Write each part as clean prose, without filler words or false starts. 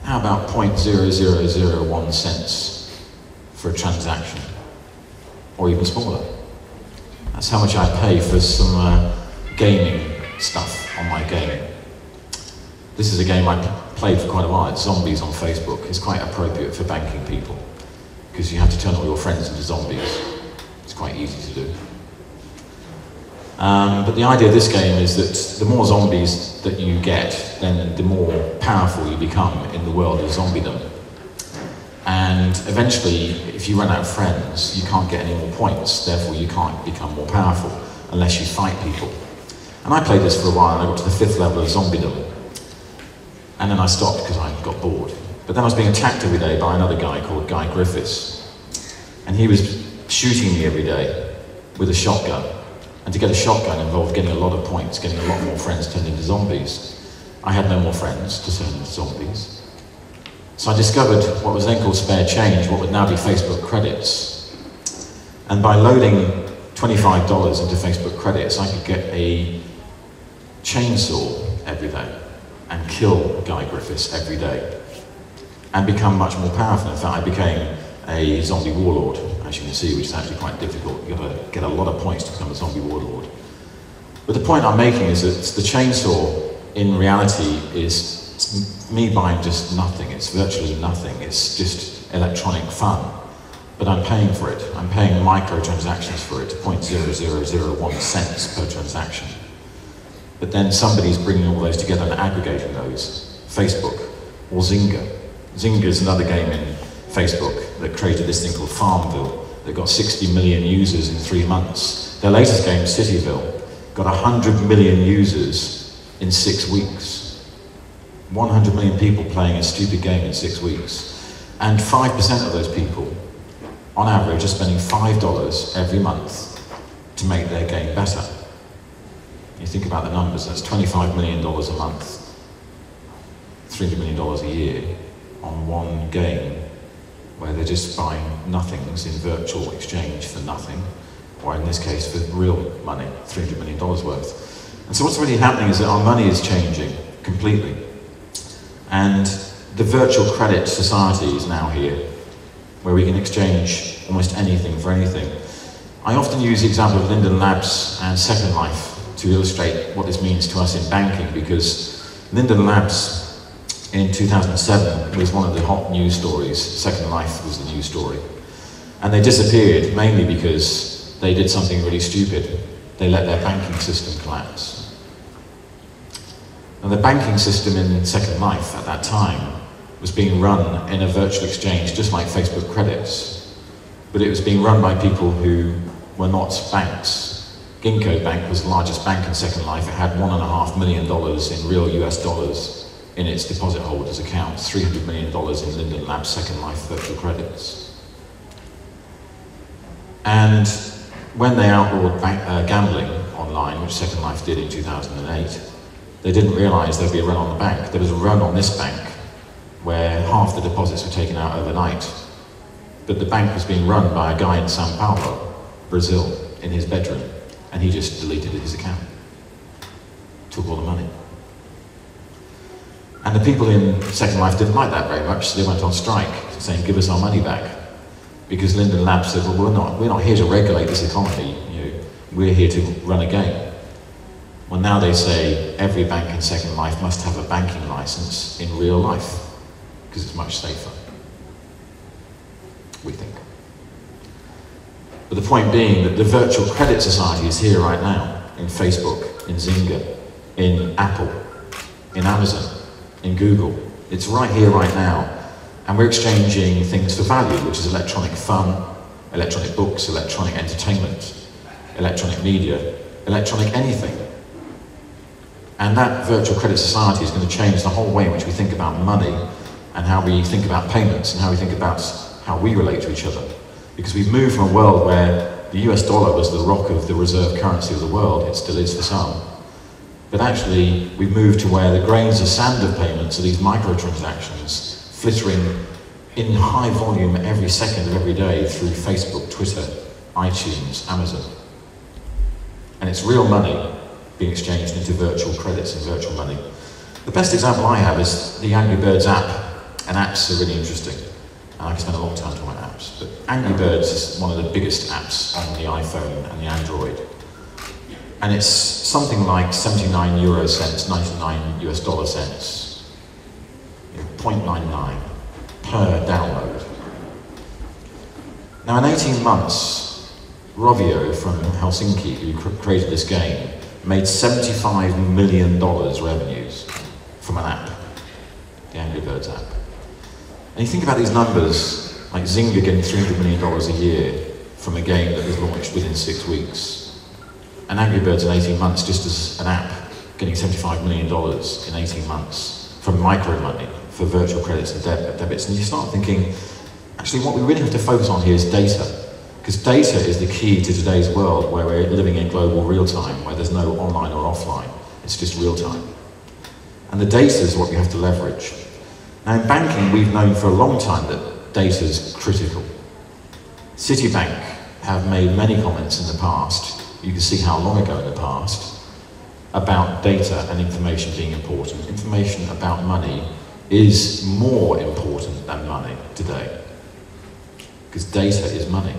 How about 0.0001 cents for a transaction, or even smaller? That's how much I pay for some gaming stuff on my game. This is a game I played for quite a while. It's Zombies on Facebook. It's quite appropriate for banking people because you have to turn all your friends into zombies. It's quite easy to do. But the idea of this game is that the more zombies that you get, then the more powerful you become in the world of zombiedom. And eventually, if you run out of friends, you can't get any more points, therefore you can't become more powerful unless you fight people. And I played this for a while, and I got to the 5th level of zombiedom. And then I stopped because I got bored. But then I was being attacked every day by another guy called Guy Griffiths. And he was shooting me every day with a shotgun. And to get a shotgun involved getting a lot of points, getting a lot more friends turned into zombies. I had no more friends to turn into zombies. So I discovered what was then called spare change, what would now be Facebook credits. And by loading $25 into Facebook credits, I could get a chainsaw every day and kill Guy Griffiths every day and become much more powerful. In fact, I became a zombie warlord, as you can see, which is actually quite difficult. You've got to get a lot of points to become a zombie warlord. But the point I'm making is that the chainsaw, in reality, is me buying just nothing. It's virtually nothing. It's just electronic fun. But I'm paying for it. I'm paying microtransactions for it, 0.0001 cents per transaction. But then somebody's bringing all those together and aggregating those. Facebook or Zynga. Zynga is another game in Facebook that created this thing called Farmville that got 60 million users in 3 months. Their latest game, Cityville, got 100 million users in 6 weeks. 100 million people playing a stupid game in 6 weeks. And 5% of those people, on average, are spending $5 every month to make their game better. You think about the numbers, that's $25 million a month, $300 million a year on one game where they're just buying nothings in virtual exchange for nothing, or in this case for real money, $300 million worth. And so what's really happening is that our money is changing completely. And the virtual credit society is now here, where we can exchange almost anything for anything. I often use the example of Linden Labs and Second Life to illustrate what this means to us in banking, because Linden Labs in 2007 was one of the hot news stories. Second Life was the news story. And they disappeared mainly because they did something really stupid. They let their banking system collapse. And the banking system in Second Life at that time was being run in a virtual exchange, just like Facebook credits. But it was being run by people who were not banks. Ginkgo Bank was the largest bank in Second Life. It had $1.5 million in real US dollars in its deposit holders' accounts, $300 million in Linden Labs Second Life virtual credits. And when they outlawed gambling online, which Second Life did in 2008, they didn't realise there'd be a run on the bank. There was a run on this bank where half the deposits were taken out overnight. But the bank was being run by a guy in Sao Paulo, Brazil, in his bedroom, and he just deleted his account. Took all the money. And the people in Second Life didn't like that very much, so they went on strike, saying, give us our money back. Because Linden Labs said, well, we're not here to regulate this economy, we're here to run a game. Well, now they say every bank in Second Life must have a banking license in real life, because it's much safer, we think. But the point being that the virtual credit society is here right now, in Facebook, in Zynga, in Apple, in Amazon, in Google. It's right here, right now. And we're exchanging things for value, which is electronic fun, electronic books, electronic entertainment, electronic media, electronic anything. And that virtual credit society is going to change the whole way in which we think about money and how we think about payments and how we think about how we relate to each other. Because we've moved from a world where the US dollar was the rock of the reserve currency of the world, it still is for some. But actually, we've moved to where the grains of sand of payments are these microtransactions flittering in high volume every second of every day through Facebook, Twitter, iTunes, Amazon. And it's real money being exchanged into virtual credits and virtual money. The best example I have is the Angry Birds app. and apps are really interesting. And I can spend a long time talking about apps, but Angry Birds is one of the biggest apps on the iPhone and the Android. And it's something like 79 euro cents, 99 US dollar cents, 0.99 per download. Now in 18 months, Rovio from Helsinki, who created this game, made $75 million revenues from an app, the Angry Birds app. And you think about these numbers, like Zynga getting $300 million a year from a game that was launched within 6 weeks. And Angry Birds in 18 months, just as an app, getting $75 million in 18 months from micro money for virtual credits and debits. And you start thinking, actually what we really have to focus on here is data. Because data is the key to today's world where we're living in global real time, where there's no online or offline, it's just real time. And the data is what we have to leverage. Now in banking, we've known for a long time that data is critical. Citibank have made many comments in the past, you can see how long ago in the past, about data and information being important. Information about money is more important than money today. Because data is money.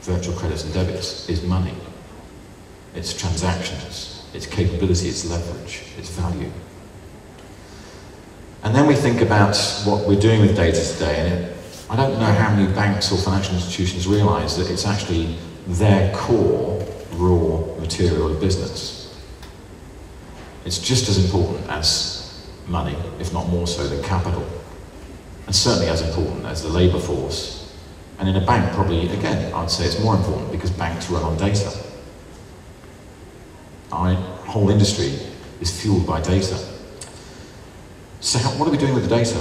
Virtual credits and debits is money. It's transactions, it's capability, it's leverage, it's value. And then we think about what we're doing with data today, and I don't know how many banks or financial institutions realize that it's actually their core raw material of business. It's just as important as money, if not more so than capital, and certainly as important as the labour force. And in a bank, probably, again, I'd say it's more important because banks run on data. Our whole industry is fueled by data. So what are we doing with the data?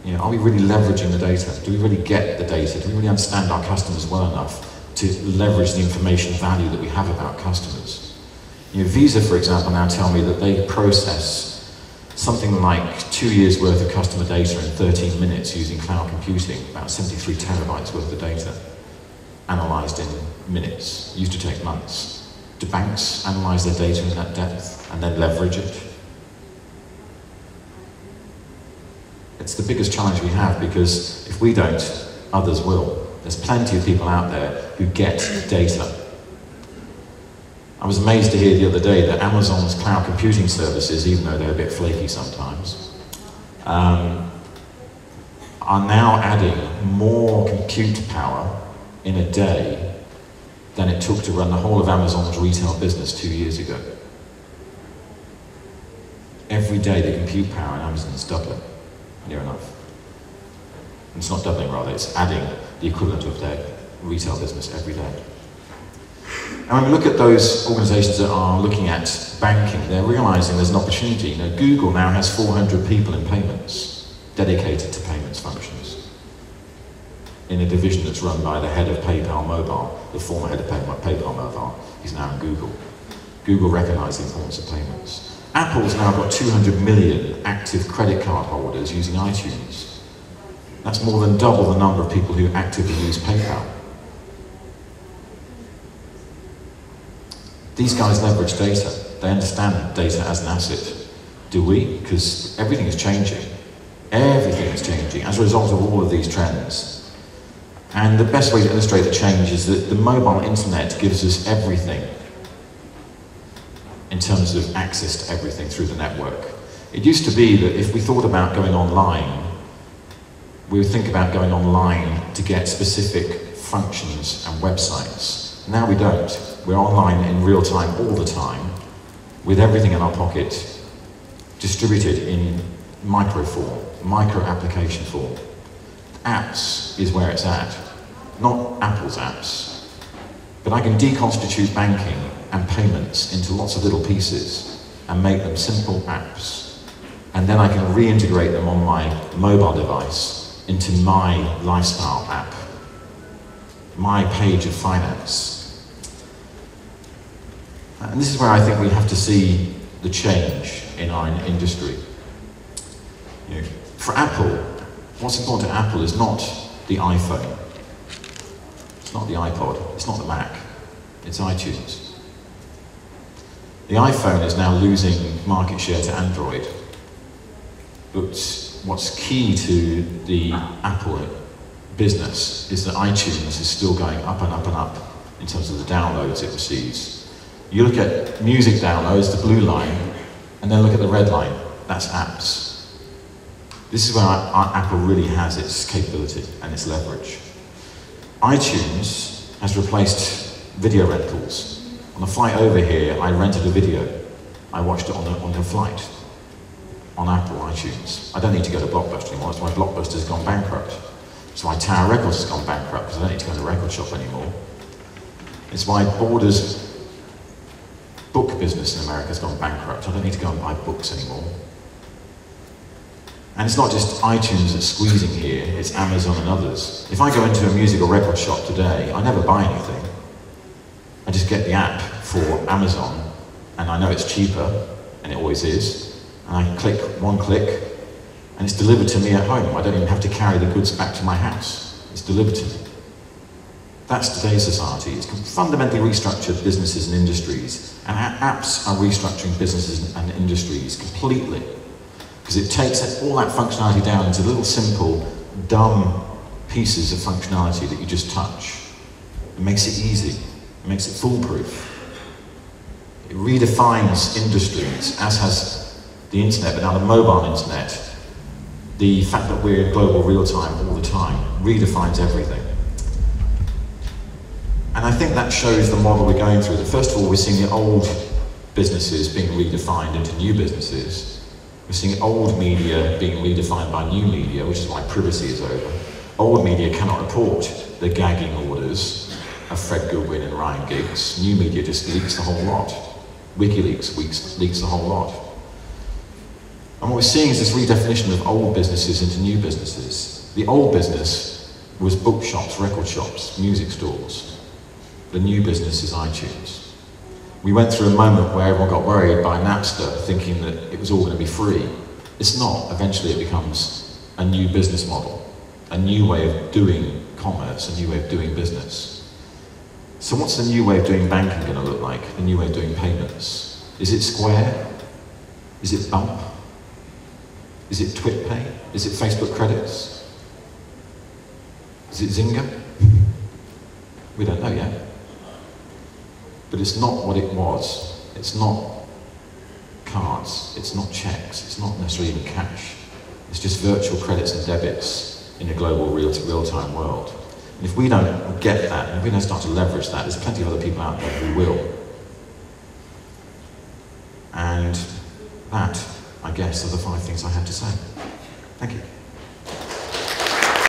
You know, are we really leveraging the data? Do we really get the data? Do we really understand our customers well enough to leverage the information value that we have about customers? You know, Visa, for example, now tell me that they process something like 2 years worth of customer data in 13 minutes using cloud computing, about 73 terabytes worth of data, analysed in minutes. Used to take months. Do banks analyse their data in that depth and then leverage it? It's the biggest challenge we have, because if we don't, others will. There's plenty of people out there who get data. I was amazed to hear the other day that Amazon's cloud computing services, even though they're a bit flaky sometimes, are now adding more compute power in a day than it took to run the whole of Amazon's retail business 2 years ago. Every day the compute power in Amazon is doubling, near enough. It's not doubling, rather, it's adding the equivalent of their retail business every day. And when we look at those organizations that are looking at banking, they're realizing there's an opportunity. You know, Google now has 400 people in payments, dedicated to payments functions, in a division that's run by the head of PayPal Mobile, the former head of PayPal Mobile. He's now in Google. Google recognized the importance of payments. Apple's now got 200 million active credit card holders using iTunes. That's more than double the number of people who actively use PayPal. These guys leverage data. They understand data as an asset. Do we? Because everything is changing. Everything is changing as a result of all of these trends. And the best way to illustrate the change is that the mobile internet gives us everything in terms of access to everything through the network. It used to be that if we thought about going online, we would think about going online to get specific functions and websites. Now we don't. We're online in real time all the time, with everything in our pocket, distributed in micro form, micro application form. Apps is where it's at, not Apple's apps. But I can deconstitute banking and payments into lots of little pieces and make them simple apps. And then I can reintegrate them on my mobile device into my lifestyle app, my page of finance. And this is where I think we have to see the change in our industry. You know, for Apple, what's important to Apple is not the iPhone, it's not the iPod, it's not the Mac, it's iTunes. The iPhone is now losing market share to Android, but what's key to the Apple business is that iTunes is still going up and up and up in terms of the downloads it receives. You look at music downloads, the blue line, and then look at the red line, that's apps. This is where Apple really has its capability and its leverage. iTunes has replaced video rentals. On the flight over here, I rented a video. I watched it on the flight, on Apple iTunes. I don't need to go to Blockbuster anymore, that's why Blockbuster's gone bankrupt. It's why Tower Records has gone bankrupt, because I don't need to go to the record shop anymore. It's why Borders' book business in America has gone bankrupt. I don't need to go and buy books anymore. And it's not just iTunes that's squeezing here, it's Amazon and others. If I go into a music or record shop today, I never buy anything. I just get the app for Amazon, and I know it's cheaper, and it always is. And I click one click, and it's delivered to me at home. I don't even have to carry the goods back to my house. It's delivered to me. That's today's society. It's fundamentally restructured businesses and industries, and apps are restructuring businesses and industries completely. Because it takes all that functionality down into little simple, dumb pieces of functionality that you just touch. It makes it easy. It makes it foolproof. It redefines industries, as has the internet, but now the mobile internet. The fact that we're in global real time all the time redefines everything. And I think that shows the model we're going through. That first of all, we're seeing the old businesses being redefined into new businesses. We're seeing old media being redefined by new media, which is why privacy is over. Old media cannot report the gagging orders of Fred Goodwin and Ryan Giggs. New media just leaks the whole lot. WikiLeaks leaks the whole lot. And what we're seeing is this redefinition of old businesses into new businesses. The old business was bookshops, record shops, music stores. The new business is iTunes. We went through a moment where everyone got worried by Napster, thinking that it was all going to be free. It's not. Eventually it becomes a new business model, a new way of doing commerce, a new way of doing business. So what's the new way of doing banking going to look like? The new way of doing payments? Is it Square? Is it Bump? Is it TwitPay? Is it Facebook credits? Is it Zynga? We don't know yet. But it's not what it was. It's not cards, it's not checks, it's not necessarily even cash. It's just virtual credits and debits in a global real-time world. And if we don't get that, and if we don't start to leverage that, there's plenty of other people out there who will. And that, I guess, are the 5 things I had to say. Thank you.